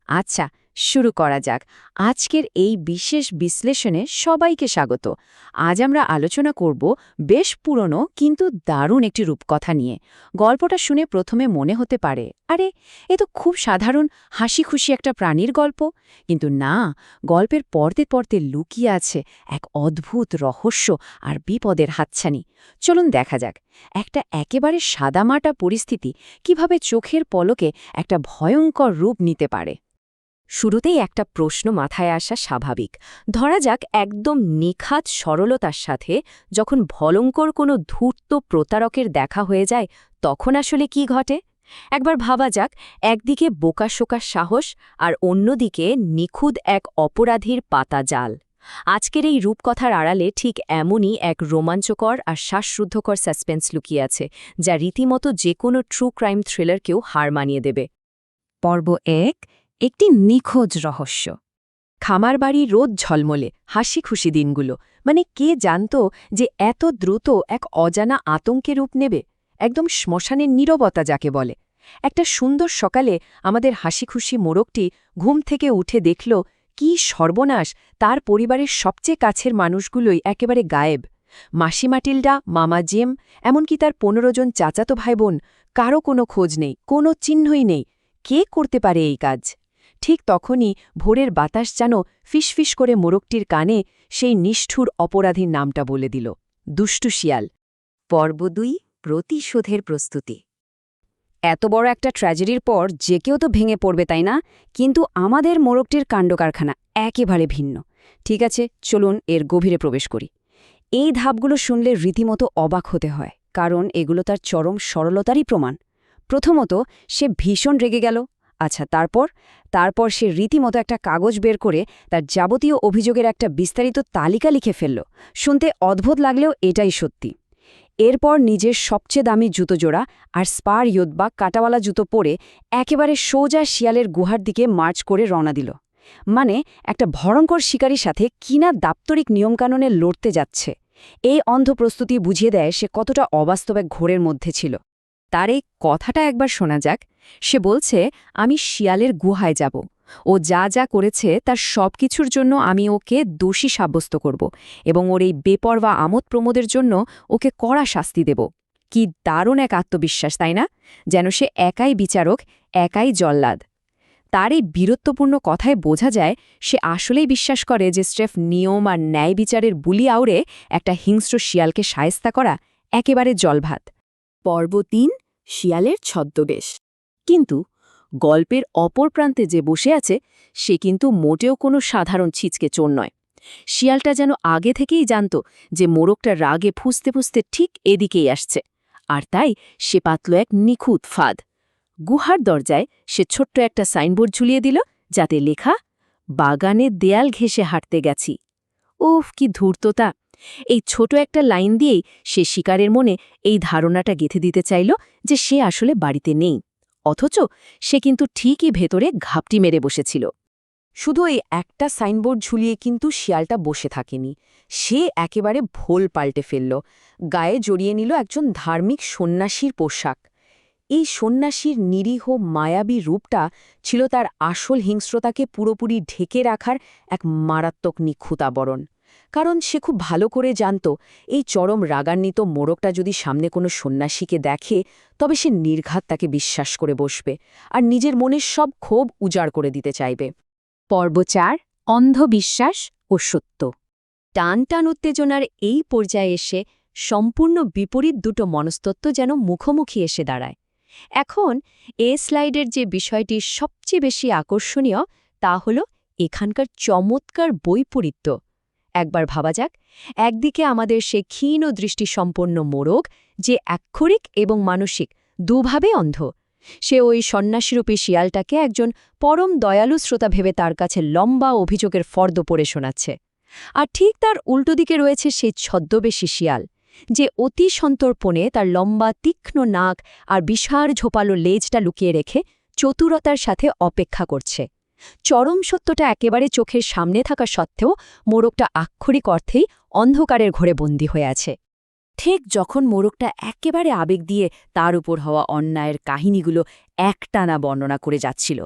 আচ্ছা, শুরু করা যাক। আজকের এই বিশেষ বিশ্লেষণে সবাইকে স্বাগত। আজ আমরা আলোচনা করব বেশ পুরনো কিন্তু দারুণ একটি রূপকথা নিয়ে। গল্পটা শুনে প্রথমে মনে হতে পারে, আরে এ তো খুব সাধারণ হাসি খুশি একটা প্রাণীর গল্প। কিন্তু না, গল্পের পড়তে পড়তে লুকিয়ে আছে এক অদ্ভুত রহস্য আর বিপদের হাতছানি। চলুন দেখা যাক একটা একেবারে সাদামাটা পরিস্থিতি কিভাবে চোখের পলকে একটা ভয়ঙ্কর রূপ নিতে পারে। শুরুতেই একটা প্রশ্ন মাথায় আসা স্বাভাবিক। ধরা যাক একদম নিখাত সরলতার সাথে যখন ভয়ঙ্কর কোনো ধূর্ত প্রতারকের দেখা হয়ে যায়, তখন আসলে কি ঘটে? একবার ভাবা যাক, একদিকে বোকাশোকা সাহস আর অন্যদিকে নিখুঁত এক অপরাধীর পাতা জাল। আজকের এই রূপকথার আড়ালে ঠিক এমনই এক রোমাঞ্চকর আর শ্বাসরুদ্ধকর সাসপেন্স লুকিয়ে আছে, যা রীতিমতো যে কোনো ট্রু ক্রাইম থ্রিলারকেও হার মানিয়ে দেবে। পর্ব ১, একটি নিখোঁজ রহস্য। খামার বাড়ি রোদ ঝলমলে হাসি খুশি দিনগুলো, মানে কে জানত যে এত দ্রুত এক অজানা আতঙ্কে রূপ নেবে। একদম শ্মশানের নীরবতা যাকে বলে। একটা সুন্দর সকালে আমাদের হাসি খুশি মোড়কটি ঘুম থেকে উঠে দেখল কি সর্বনাশ, তার পরিবারের সবচেয়ে কাছের মানুষগুলোই একেবারে গায়েব। মাসি মাটিল্ডা, মামা জেম, এমনকি তার ১৫ জন চাচাতো ভাই বোন, কারও কোনো খোঁজ নেই, কোনো চিহ্নই নেই। কে করতে পারে এই কাজ? ঠিক তখনই ভোরের বাতাস যেন ফিসফিস করে মোড়কটির কানে সেই নিষ্ঠুর অপরাধীর নামটা বলে দিল, দুষ্টু শিয়াল। পর্ব ২, প্রতিশোধের প্রস্তুতি। এত বড় একটা ট্র্যাজেডির পর যে কেউ তো ভেঙে পড়বে, তাই না? কিন্তু আমাদের মোড়কটির কাণ্ডকারখানা একেবারে ভিন্ন। ঠিক আছে, চলুন এর গভীরে প্রবেশ করি। এই ধাপগুলো শুনলে রীতিমতো অবাক হতে হয়, কারণ এগুলো তার চরম সরলতারই প্রমাণ। প্রথমত, সে ভীষণ রেগে গেল। আচ্ছা, তারপর সে রীতিমতো একটা কাগজ বের করে তার যাবতীয় অভিযোগের একটা বিস্তারিত তালিকা লিখে ফেলল। শুনতে অদ্ভুত লাগলেও এটাই সত্যি। এরপর নিজের সবচেয়ে দামি জুতো জোড়া আর স্পার ইয়োদ বা কাটাওয়ালা জুতো পরে একেবারে সোজা শিয়ালের গুহার দিকে মার্চ করে রওনা দিল। মানে একটা ভয়ঙ্কর শিকারীর সাথে কিনা দাপ্তরিক নিয়মকানুনে লড়তে যাচ্ছে। এই অন্ধ প্রস্তুতি বুঝিয়ে দেয় সে কতটা অবাস্তব এক ঘোরের মধ্যে ছিল। তার এই কথাটা একবার শোনা যাক। সে বলছে, আমি শিয়ালের গুহায় যাব। ও যা যা করেছে তার সব কিছুর জন্য আমি ওকে দোষী সাব্যস্ত করব এবং ওর এই বেপরোয়া আমোদ প্রমোদের জন্য ওকে কড়া শাস্তি দেব। কি দারুণ এক আত্মবিশ্বাস, তাই না? যেন সে একাই বিচারক, একাই জল্লাদ। তার এই বীরত্বপূর্ণ কথায় বোঝা যায় সে আসলেই বিশ্বাস করে যে স্রেফ নিয়ম আর ন্যায় বিচারের বুলি আউড়ে একটা হিংস্র শিয়ালকে শায়েস্তা করা একেবারে জলভাত। পর্ব ৩, শিয়ালের ছদ্মবেশ। কিন্তু গল্পের অপর প্রান্তে যে বসে আছে সে কিন্তু মোটেও কোনো সাধারণ ছিচকে চোর নয়। শিয়ালটা যেন আগে থেকেই জানত যে মোড়কটা রাগে ফুঁসতে ফুঁসতে ঠিক এদিকেই আসছে, আর তাই সে পাতল এক নিখুঁত ফাঁদ। গুহার দরজায় সে ছোট্ট একটা সাইনবোর্ড ঝুলিয়ে দিল, যাতে লেখা, বাগানে দেয়াল ঘেঁষে হাঁটতে গেছি। উফ, কি ধূর্ততা! এই ছোট একটা লাইন দিয়েই সে শিকারের মনে এই ধারণাটা গেঁথে দিতে চাইল যে সে আসলে বাড়িতে নেই, অথচ সে কিন্তু ঠিকই ভেতরে ঘাপটি মেরে বসেছিল। শুধু এই একটা সাইনবোর্ড ঝুলিয়ে কিন্তু শিয়ালটা বসে থাকেনি। সে একেবারে ভোল পাল্টে ফেলল। গায়ে জড়িয়ে নিল একজন ধার্মিক সন্ন্যাসীর পোশাক। এই সন্ন্যাসীর নিরীহ মায়াবী রূপটা ছিল তার আসল হিংস্রতাকে পুরোপুরি ঢেকে রাখার এক মারাত্মক নিখুঁতাবরণ। কারণ সে খুব ভালো করে জানত এই চরম রাগান্বিত মোড়কটা যদি সামনে কোনো সন্ন্যাসীকে দেখে, তবে সে নির্ঘাত তাকে বিশ্বাস করে বসবে আর নিজের মনের সব ক্ষোভ উজাড় করে দিতে চাইবে। পর্ব ৪, অন্ধবিশ্বাস ও সত্য। টান টান উত্তেজনার এই পর্যায়ে এসে সম্পূর্ণ বিপরীত দুটো মনস্তত্ত্ব যেন মুখোমুখি এসে দাঁড়ায়। এখন স্লাইডের যে বিষয়টি সবচেয়ে বেশি আকর্ষণীয় তা হল এখানকার চমৎকার বৈপরীত্য। একবার ভাবা যাক, একদিকে আমাদের সে ক্ষীণ দৃষ্টিসম্পন্ন মোড়ক, যে আক্ষরিক এবং মানসিক দুভাবে অন্ধ। সে ওই সন্ন্যাসীরূপী শিয়ালটাকে একজন পরম দয়ালু শ্রোতা ভেবে তার কাছে লম্বা অভিযোগের ফর্দ পড়ে শোনাচ্ছে। আর ঠিক তার উল্টো দিকে রয়েছে সেই ছদ্মবেশী শিয়াল, যে অতি সন্তর্পণে তার লম্বা তীক্ষ্ণ নাক আর বিশাল ঝোপালো লেজটা লুকিয়ে রেখে চতুরতার সাথে অপেক্ষা করছে। চরম সত্যটা একেবারে চোখের সামনে থাকা সত্ত্বেও মোড়কটা আক্ষরিক অর্থেই অন্ধকারের ঘোরে বন্দী হয়ে আছে। ঠিক যখন মোড়কটা একেবারে আবেগ দিয়ে তার উপর হওয়া অন্যায়ের কাহিনীগুলো একটানা বর্ণনা করে যাচ্ছিল,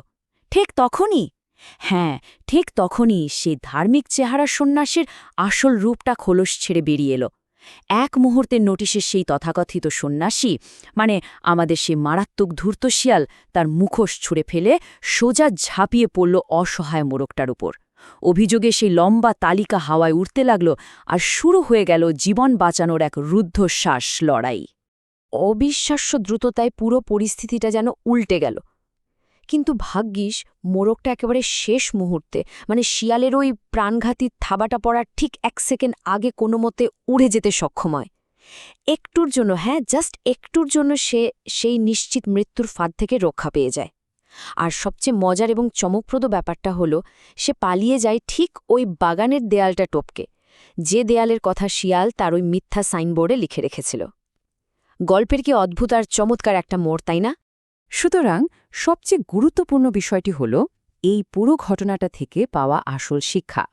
ঠিক তখনই হ্যাঁ ঠিক তখনই সেই ধার্মিক চেহারা সন্ন্যাসীর আসল রূপটা খোলস ছেড়ে বেরিয়ে এলো। এক মুহূর্তের নোটিশে সেই তথাকথিত সন্ন্যাসী মানে আমাদের সেই মারাত্মক ধূর্ত শিয়াল তার মুখোশ ছুঁড়ে ফেলে সোজা ঝাঁপিয়ে পড়ল অসহায় মোরগটার উপর। অভিযোগে সেই লম্বা তালিকা হাওয়ায় উঠতে লাগল, আর শুরু হয়ে গেল জীবন বাঁচানোর এক রুদ্ধশ্বাস লড়াই। অবিশ্বাস্য দ্রুততায় পুরো পরিস্থিতিটা যেন উল্টে গেল। কিন্তু ভাগ্যিস মোরগটা একেবারে শেষ মুহূর্তে মানে শিয়ালের ওই প্রাণঘাতী থাবাটা পড়ার ঠিক 1 সেকেন্ড আগে কোনো মতে উড়ে যেতে সক্ষম হয়। একটুর জন্য জাস্ট একটুর জন্য সে সেই নিশ্চিত মৃত্যুর ফাঁদ থেকে রক্ষা পেয়ে যায়। আর সবচেয়ে মজার এবং চমকপ্রদ ব্যাপারটা হলো সে পালিয়ে যায় ঠিক ওই বাগানের দেয়ালটা টপকে, যে দেয়ালের কথা শিয়াল তার ওই মিথ্যা সাইনবোর্ডে লিখে রেখেছিল। গল্পের কি অদ্ভুত আর চমৎকার একটা মোড়, তাই না? সুতরাং সবচেয়ে গুরুত্বপূর্ণ বিষয়টি হল এই পুরো ঘটনাটা থেকে পাওয়া আসল শিক্ষা।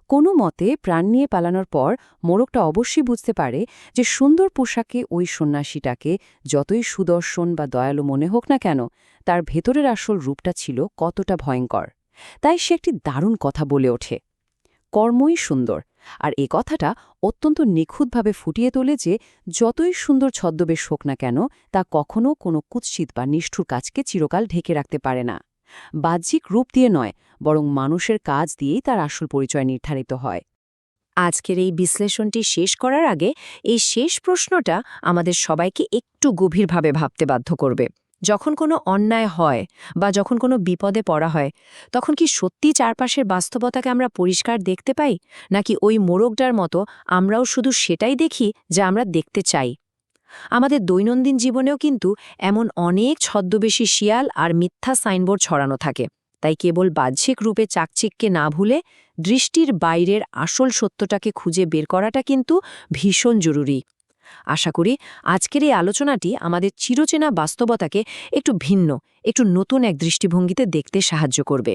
কোনো মতে প্রাণ নিয়ে পালানোর পর মোরগটা অবশ্যই বুঝতে পারে যে সুন্দর পোশাকে ওই সন্ন্যাসীটাকে যতই সুদর্শন বা দয়ালু মনে হোক না কেন, তার ভেতরের আসল রূপটা ছিল কতটা ভয়ঙ্কর। তাই সে একটি দারুণ কথা বলে ওঠে, কর্মই সুন্দর। আর এ কথাটা অত্যন্ত নিখুঁতভাবে ফুটিয়ে তোলে যে যতই সুন্দর ছদ্মবেশ হোক না কেন, তা কখনও কোনো কুৎসিত বা নিষ্ঠুর কাজকে চিরকাল ঢেকে রাখতে পারে না। বাহ্যিক রূপ দিয়ে নয়, বরং মানুষের কাজ দিয়েই তার আসল পরিচয় নির্ধারিত হয়। আজকের এই বিশ্লেষণটি শেষ করার আগে এই শেষ প্রশ্নটা আমাদের সবাইকে একটু গভীরভাবে ভাবতে বাধ্য করবে। যখন কোনো অন্যায় হয় বা যখন কোনো বিপদে পড়া হয়, তখন কি সত্যি চারপাশের বাস্তবতাকে আমরা পরিষ্কার দেখতে পাই, নাকি ওই মোরগটার মতো আমরাও শুধু সেটাই দেখি যা আমরা দেখতে চাই? আমাদের দৈনন্দিন জীবনেও কিন্তু এমন অনেক ছদ্মবেশী শিয়াল আর মিথ্যা সাইনবোর্ড ছড়ানো থাকে। তাই কেবল বাহ্যিক রূপে চাকচিক্যে না ভুলে দৃষ্টির বাইরের আসল সত্যটাকে খুঁজে বের করাটা কিন্তু ভীষণ জরুরি। আশা করি আজকের এই আলোচনাটি আমাদের চিরচেনা বাস্তবতাকে একটু ভিন্ন, একটু নতুন এক দৃষ্টিভঙ্গিতে দেখতে সাহায্য করবে।